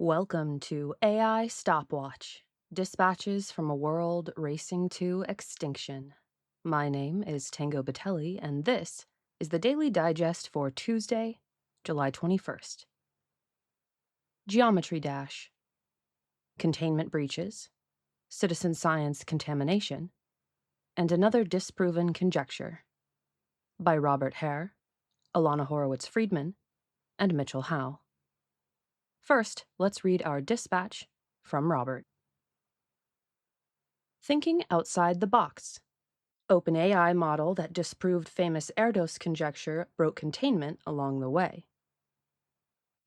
Welcome to AI Stopwatch, dispatches from a world racing to extinction. My name is Tango Batelli, and this is the Daily Digest for Tuesday, July 21st. Geometry Dash, Containment Breaches, Citizen Science Contamination, and Another Disproven Conjecture by Robert Hare, Alana Horowitz-Friedman, and Mitchell Howe. First, let's read our dispatch from Robert. Thinking outside the box. OpenAI model that disproved famous Erdos conjecture broke containment along the way.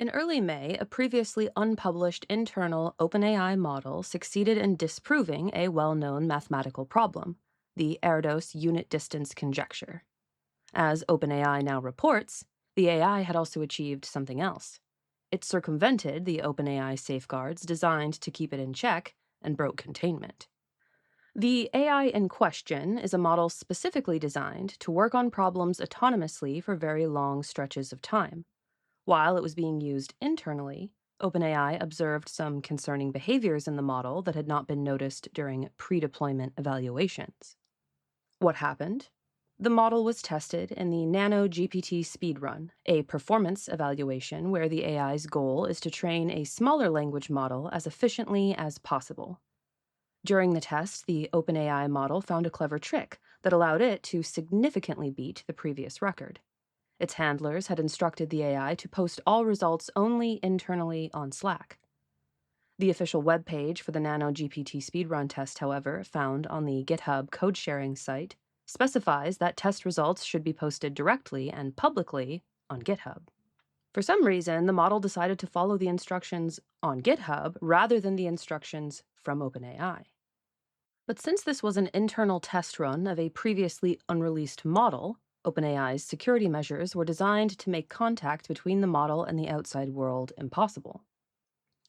In early May, a previously unpublished internal OpenAI model succeeded in disproving a well-known mathematical problem, the Erdos unit distance conjecture. As OpenAI now reports, the AI had also achieved something else. It circumvented the OpenAI safeguards designed to keep it in check and broke containment. The AI in question is a model specifically designed to work on problems autonomously for very long stretches of time. While it was being used internally, OpenAI observed some concerning behaviors in the model that had not been noticed during pre-deployment evaluations. What happened? The model was tested in the Nano GPT Speedrun, a performance evaluation where the AI's goal is to train a smaller language model as efficiently as possible. During the test, the OpenAI model found a clever trick that allowed it to significantly beat the previous record. Its handlers had instructed the AI to post all results only internally on Slack. The official webpage for the Nano GPT Speedrun test, however, found on the GitHub code sharing site, specifies that test results should be posted directly and publicly on GitHub. For some reason, the model decided to follow the instructions on GitHub rather than the instructions from OpenAI. But since this was an internal test run of a previously unreleased model, OpenAI's security measures were designed to make contact between the model and the outside world impossible.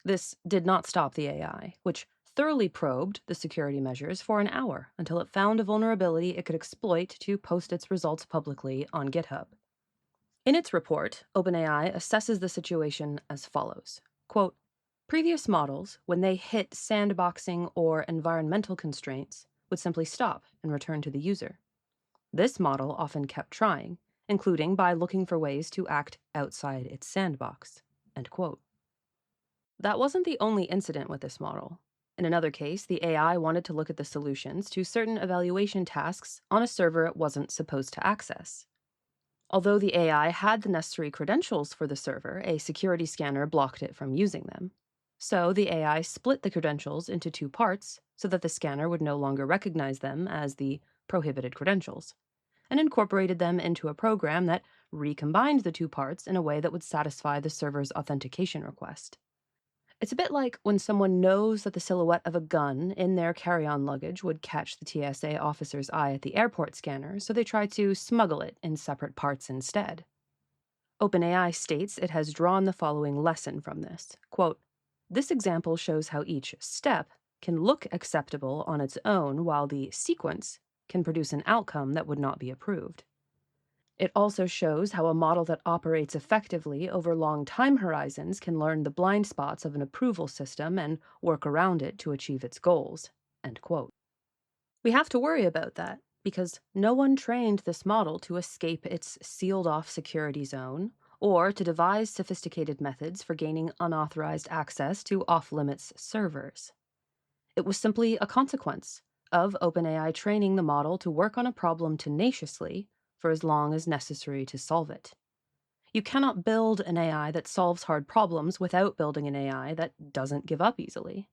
This did not stop the AI, which thoroughly probed the security measures for an hour until it found a vulnerability it could exploit to post its results publicly on GitHub. In its report, OpenAI assesses the situation as follows. Quote, previous models, when they hit sandboxing or environmental constraints, would simply stop and return to the user. This model often kept trying, including by looking for ways to act outside its sandbox. End quote. That wasn't the only incident with this model. In another case, the AI wanted to look at the solutions to certain evaluation tasks on a server it wasn't supposed to access. Although the AI had the necessary credentials for the server, a security scanner blocked it from using them. So the AI split the credentials into two parts so that the scanner would no longer recognize them as the prohibited credentials, and incorporated them into a program that recombined the two parts in a way that would satisfy the server's authentication request. It's a bit like when someone knows that the silhouette of a gun in their carry-on luggage would catch the TSA officer's eye at the airport scanner, so they try to smuggle it in separate parts instead. OpenAI states it has drawn the following lesson from this. Quote, this example shows how each step can look acceptable on its own while the sequence can produce an outcome that would not be approved. It also shows how a model that operates effectively over long time horizons can learn the blind spots of an approval system and work around it to achieve its goals. End quote. We have to worry about that because no one trained this model to escape its sealed-off security zone or to devise sophisticated methods for gaining unauthorized access to off-limits servers. It was simply a consequence of OpenAI training the model to work on a problem tenaciously for as long as necessary to solve it. You cannot build an AI that solves hard problems without building an AI that doesn't give up easily.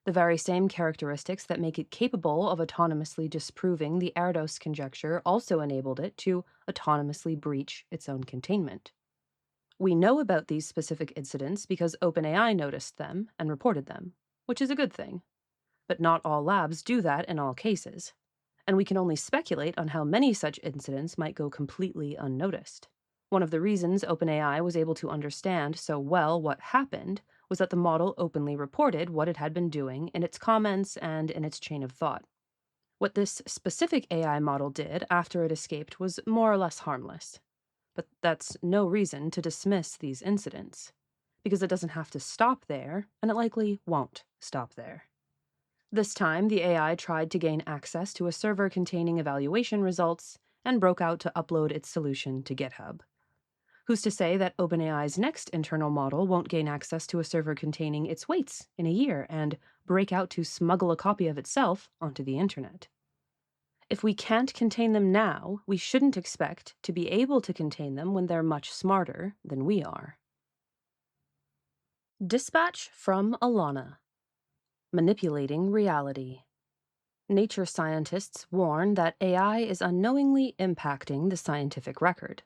The very same characteristics that make it capable of autonomously disproving the Erdos conjecture also enabled it to autonomously breach its own containment. We know about these specific incidents because OpenAI noticed them and reported them, which is a good thing. But not all labs do that in all cases, and we can only speculate on how many such incidents might go completely unnoticed. One of the reasons OpenAI was able to understand so well what happened was that the model openly reported what it had been doing in its comments and in its chain of thought. What this specific AI model did after it escaped was more or less harmless. But that's no reason to dismiss these incidents. because it doesn't have to stop there, and it likely won't stop there. This time, the AI tried to gain access to a server containing evaluation results and broke out to upload its solution to GitHub. Who's to say that OpenAI's next internal model won't gain access to a server containing its weights in a year and break out to smuggle a copy of itself onto the internet? If we can't contain them now, we shouldn't expect to be able to contain them when they're much smarter than we are. Dispatch from Alana. Manipulating reality. Nature scientists warn that AI is unknowingly impacting the scientific record.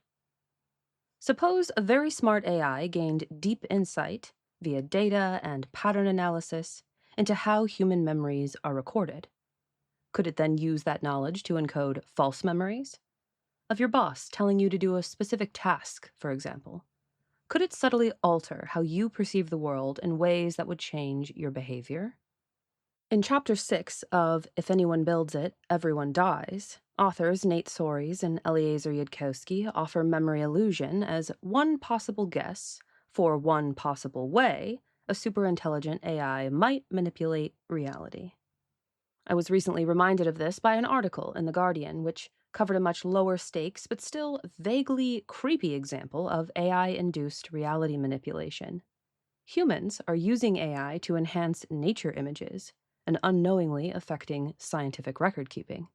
Suppose a very smart AI gained deep insight via data and pattern analysis into how human memories are recorded. Could it then use that knowledge to encode false memories? Of your boss telling you to do a specific task, for example. Could it subtly alter how you perceive the world in ways that would change your behavior? In Chapter 6 of If Anyone Builds It, Everyone Dies, authors Nate Soares and Eliezer Yudkowsky offer memory illusion as one possible guess for one possible way a superintelligent AI might manipulate reality. I was recently reminded of this by an article in The Guardian, which covered a much lower stakes but still vaguely creepy example of AI-induced reality manipulation. Humans are using AI to enhance nature images and unknowingly affecting scientific record-keeping.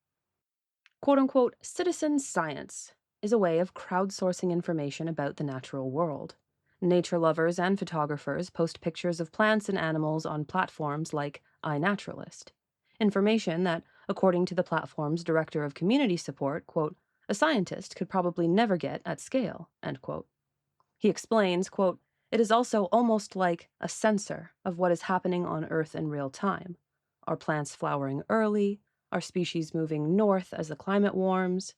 Quote-unquote citizen science is a way of crowdsourcing information about the natural world. Nature lovers and photographers post pictures of plants and animals on platforms like iNaturalist. Information that, according to the platform's director of community support, quote, a scientist could probably never get at scale, end quote. He explains, quote, it is also almost like a sensor of what is happening on Earth in real time. Are plants flowering early? Are species moving north as the climate warms?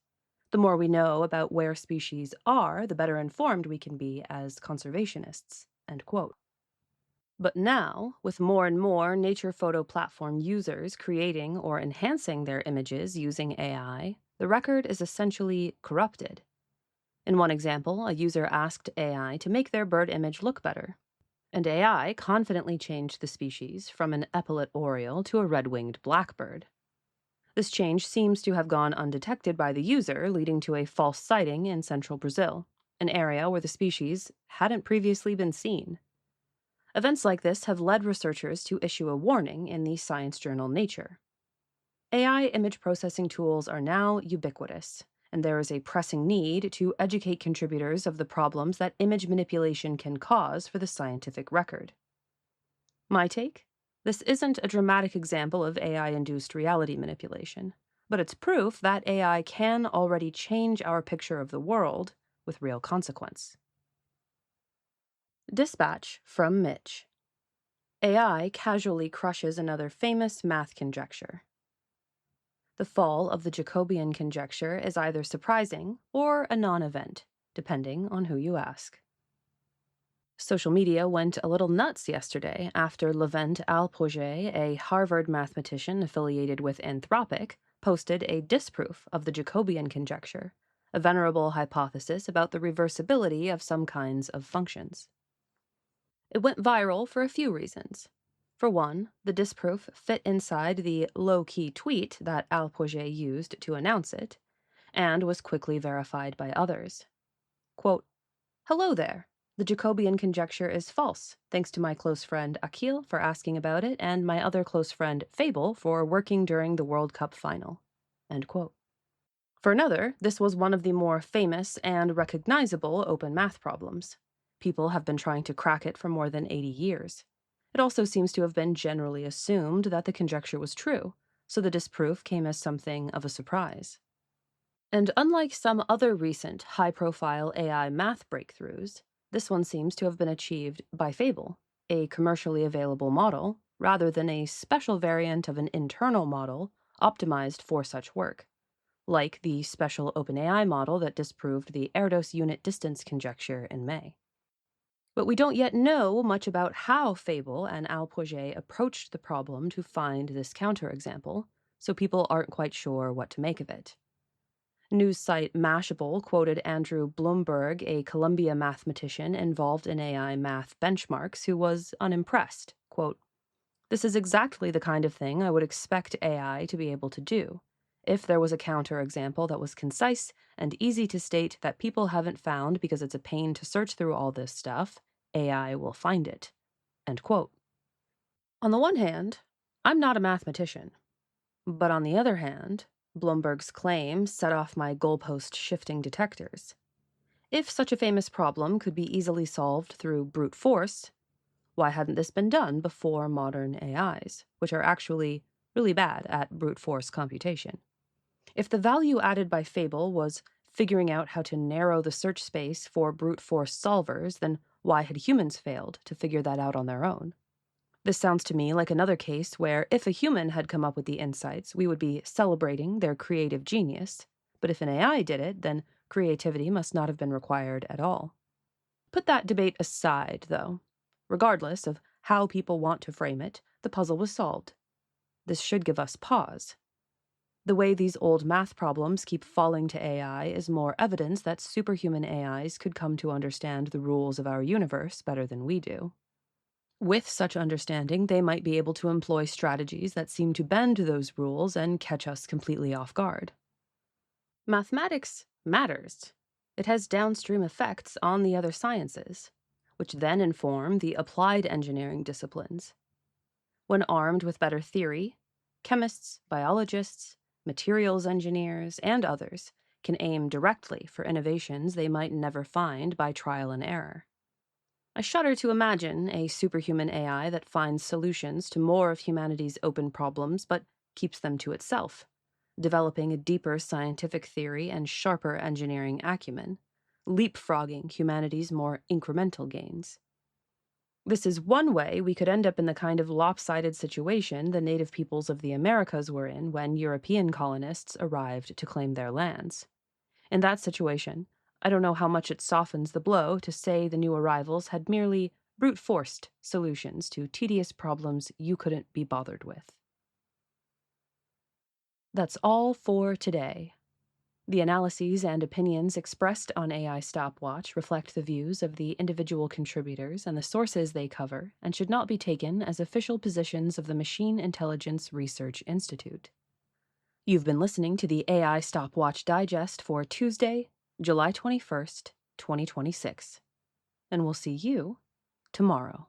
The more we know about where species are, the better informed we can be as conservationists, end quote. But now, with more and more nature photo platform users creating or enhancing their images using AI, the record is essentially corrupted. In one example, a user asked AI to make their bird image look better, and AI confidently changed the species from an epaulet oriole to a red-winged blackbird. This change seems to have gone undetected by the user, leading to a false sighting in central Brazil, an area where the species hadn't previously been seen. Events like this have led researchers to issue a warning in the science journal Nature. AI image processing tools are now ubiquitous, and there is a pressing need to educate contributors of the problems that image manipulation can cause for the scientific record. My take? This isn't a dramatic example of AI-induced reality manipulation, but it's proof that AI can already change our picture of the world with real consequence. Dispatch from Mitch. AI casually crushes another famous math conjecture. The fall of the Jacobian conjecture is either surprising or a non-event, depending on who you ask. Social media went a little nuts yesterday after Levent Alpogé, a Harvard mathematician affiliated with Anthropic, posted a disproof of the Jacobian conjecture, a venerable hypothesis about the reversibility of some kinds of functions. It went viral for a few reasons. For one, the disproof fit inside the low-key tweet that Alpogé used to announce it, and was quickly verified by others. Quote, hello there. The Jacobian conjecture is false, thanks to my close friend Akil for asking about it and my other close friend Fable for working during the World Cup final. End quote. For another, this was one of the more famous and recognizable open math problems. People have been trying to crack it for more than 80 years. It also seems to have been generally assumed that the conjecture was true, so the disproof came as something of a surprise. And unlike some other recent high-profile AI math breakthroughs, this one seems to have been achieved by Fable, a commercially available model, rather than a special variant of an internal model optimized for such work, like the special OpenAI model that disproved the Erdos unit distance conjecture in May. But we don't yet know much about how Fable and Alpogé approached the problem to find this counterexample, so people aren't quite sure what to make of it. News site Mashable quoted Andrew Bloomberg, a Columbia mathematician involved in AI math benchmarks, who was unimpressed. Quote, "This is exactly the kind of thing I would expect AI to be able to do. If there was a counterexample that was concise and easy to state that people haven't found because it's a pain to search through all this stuff, AI will find it." End quote. On the one hand, I'm not a mathematician. But on the other hand, Bloomberg's claim set off my goalpost shifting detectors. If such a famous problem could be easily solved through brute force, why hadn't this been done before modern AIs, which are actually really bad at brute force computation? If the value added by Fable was figuring out how to narrow the search space for brute force solvers, then why had humans failed to figure that out on their own? This sounds to me like another case where if a human had come up with the insights, we would be celebrating their creative genius. But if an AI did it, then creativity must not have been required at all. Put that debate aside, though. Regardless of how people want to frame it, the puzzle was solved. This should give us pause. The way these old math problems keep falling to AI is more evidence that superhuman AIs could come to understand the rules of our universe better than we do. With such understanding, they might be able to employ strategies that seem to bend those rules and catch us completely off guard. Mathematics matters. It has downstream effects on the other sciences, which then inform the applied engineering disciplines. When armed with better theory, chemists, biologists, materials engineers, and others can aim directly for innovations they might never find by trial and error. I shudder to imagine a superhuman AI that finds solutions to more of humanity's open problems but keeps them to itself, developing a deeper scientific theory and sharper engineering acumen, leapfrogging humanity's more incremental gains. This is one way we could end up in the kind of lopsided situation the native peoples of the Americas were in when European colonists arrived to claim their lands. In that situation, I don't know how much it softens the blow to say the new arrivals had merely brute-forced solutions to tedious problems you couldn't be bothered with. That's all for today. The analyses and opinions expressed on AI Stopwatch reflect the views of the individual contributors and the sources they cover and should not be taken as official positions of the Machine Intelligence Research Institute. You've been listening to the AI Stopwatch Digest for Tuesday, July 21st, 2026. And we'll see you tomorrow.